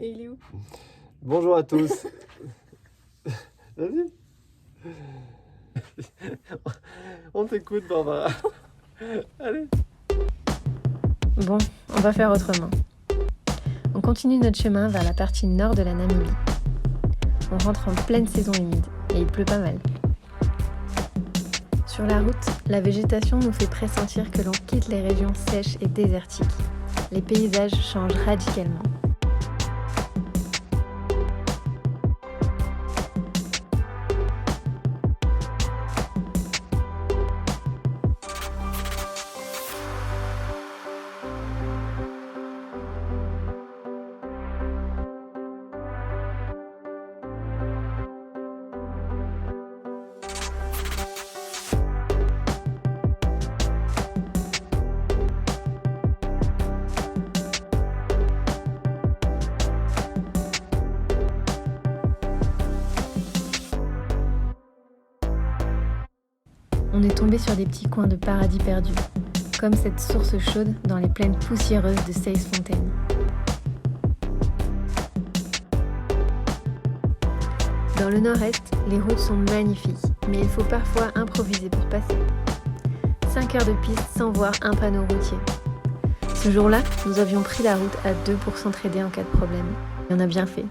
Et il est où? Bonjour à tous. Vas-y. On t'écoute, Barbara. Allez. Bon, on va faire autrement. On continue notre chemin vers la partie nord de la Namibie. On rentre en pleine saison humide et il pleut pas mal. Sur la route, la végétation nous fait pressentir que l'on quitte les régions sèches et désertiques. Les paysages changent radicalement. On est tombé sur des petits coins de paradis perdus, comme cette source chaude dans les plaines poussiéreuses de Seisfontein. Dans le nord-est, les routes sont magnifiques, mais il faut parfois improviser pour passer. 5 heures de piste sans voir un panneau routier. Ce jour-là, nous avions pris la route à 2 pour s'entraider en cas de problème. Et on a bien fait.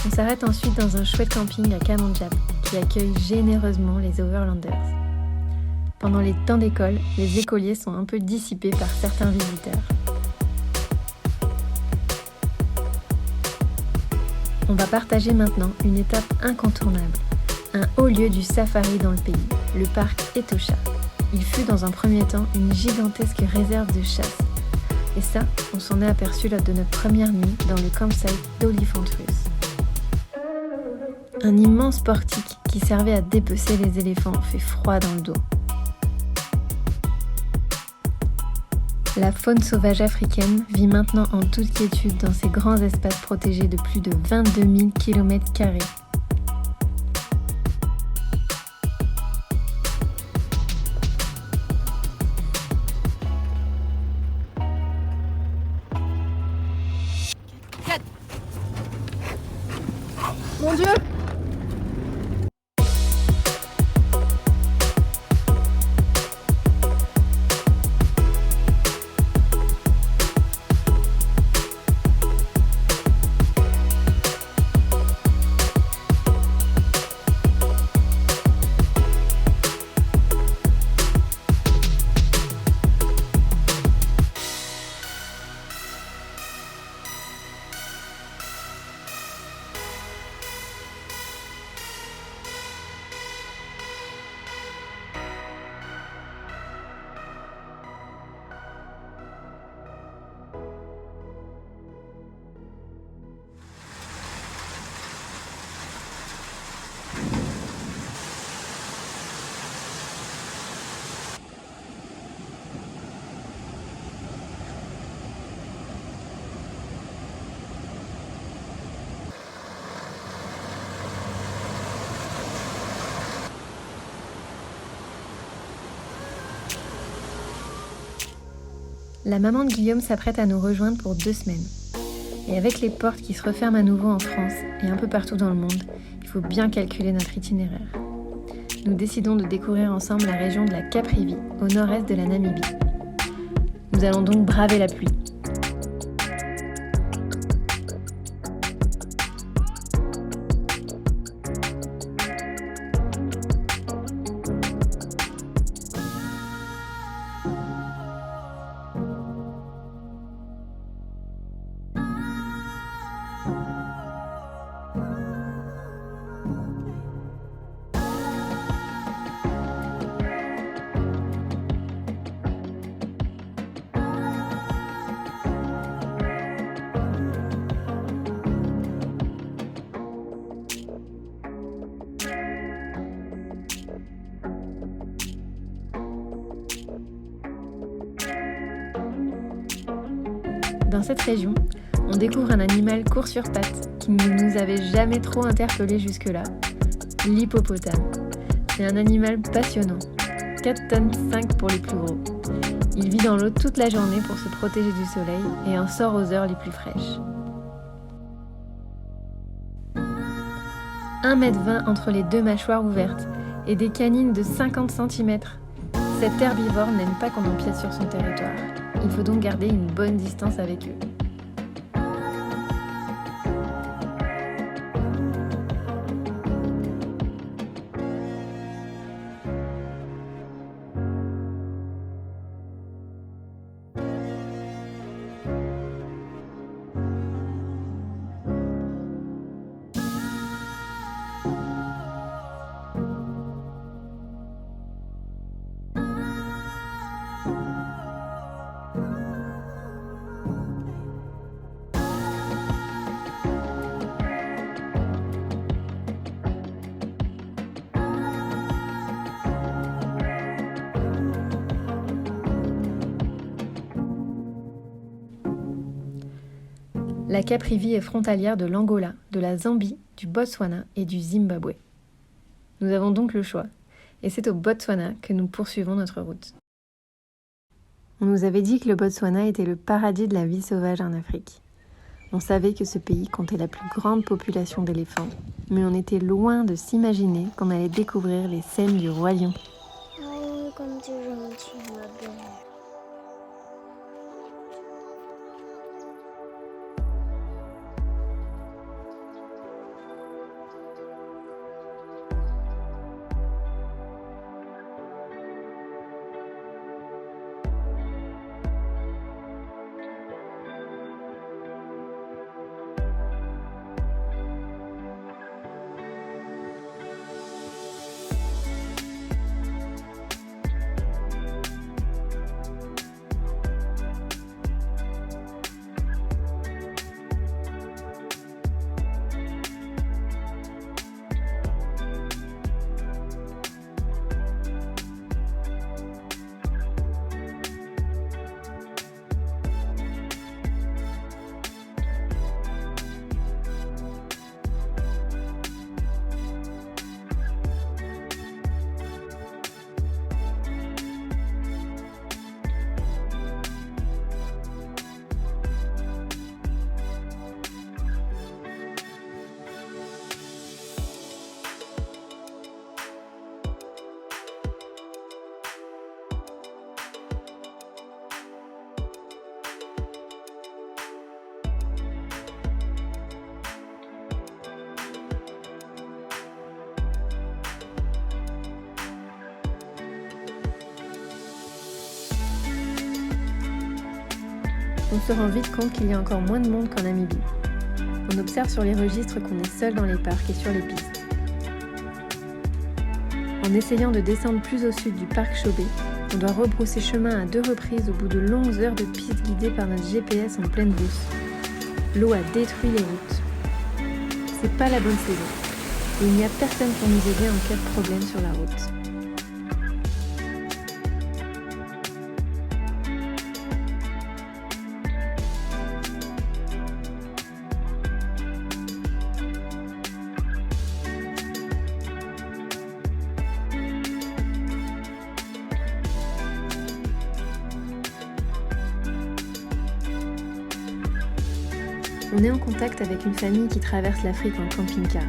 On s'arrête ensuite dans un chouette camping à Kamandjap qui accueille généreusement les Overlanders. Pendant les temps d'école, les écoliers sont un peu dissipés par certains visiteurs. On va partager maintenant une étape incontournable, un haut lieu du safari dans le pays, le parc Etosha. Il fut dans un premier temps une gigantesque réserve de chasse. Et ça, on s'en est aperçu lors de notre première nuit dans le campsite d'Olifantrus. Un immense portique qui servait à dépecer les éléphants fait froid dans le dos. La faune sauvage africaine vit maintenant en toute quiétude dans ces grands espaces protégés de plus de 22 000 km². Mon Dieu! La maman de Guillaume s'apprête à nous rejoindre pour 2 semaines. Et avec les portes qui se referment à nouveau en France et un peu partout dans le monde, il faut bien calculer notre itinéraire. Nous décidons de découvrir ensemble la région de la Caprivi, au nord-est de la Namibie. Nous allons donc braver la pluie. Dans cette région, on découvre un animal court sur pattes qui ne nous avait jamais trop interpellés jusque-là, l'hippopotame. C'est un animal passionnant, 4,5 tonnes pour les plus gros. Il vit dans l'eau toute la journée pour se protéger du soleil et en sort aux heures les plus fraîches. 1,20 m entre les deux mâchoires ouvertes et des canines de 50 cm. Cet herbivore n'aime pas qu'on empiète sur son territoire. Il faut donc garder une bonne distance avec eux. La Caprivi est frontalière de l'Angola, de la Zambie, du Botswana et du Zimbabwe. Nous avons donc le choix, et c'est au Botswana que nous poursuivons notre route. On nous avait dit que le Botswana était le paradis de la vie sauvage en Afrique. On savait que ce pays comptait la plus grande population d'éléphants, mais on était loin de s'imaginer qu'on allait découvrir les scènes du Roi Lion. Oh, comme tu es gentil, ma belle. On se rend vite compte qu'il y a encore moins de monde qu'en Namibie. On observe sur les registres qu'on est seul dans les parcs et sur les pistes. En essayant de descendre plus au sud du parc Chobe, on doit rebrousser chemin à 2 reprises au bout de longues heures de pistes guidées par notre GPS en pleine brousse. L'eau a détruit les routes. C'est pas la bonne saison. Et il n'y a personne pour nous aider en cas de problème sur la route. On est en contact avec une famille qui traverse l'Afrique en camping-car.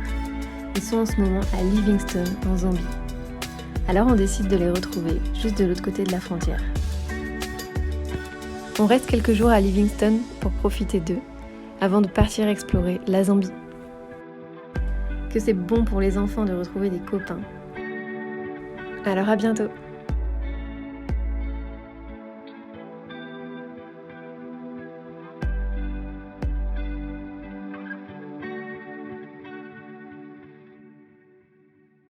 Ils sont en ce moment à Livingstone, en Zambie. Alors on décide de les retrouver, juste de l'autre côté de la frontière. On reste quelques jours à Livingstone pour profiter d'eux, avant de partir explorer la Zambie. Que c'est bon pour les enfants de retrouver des copains. Alors à bientôt!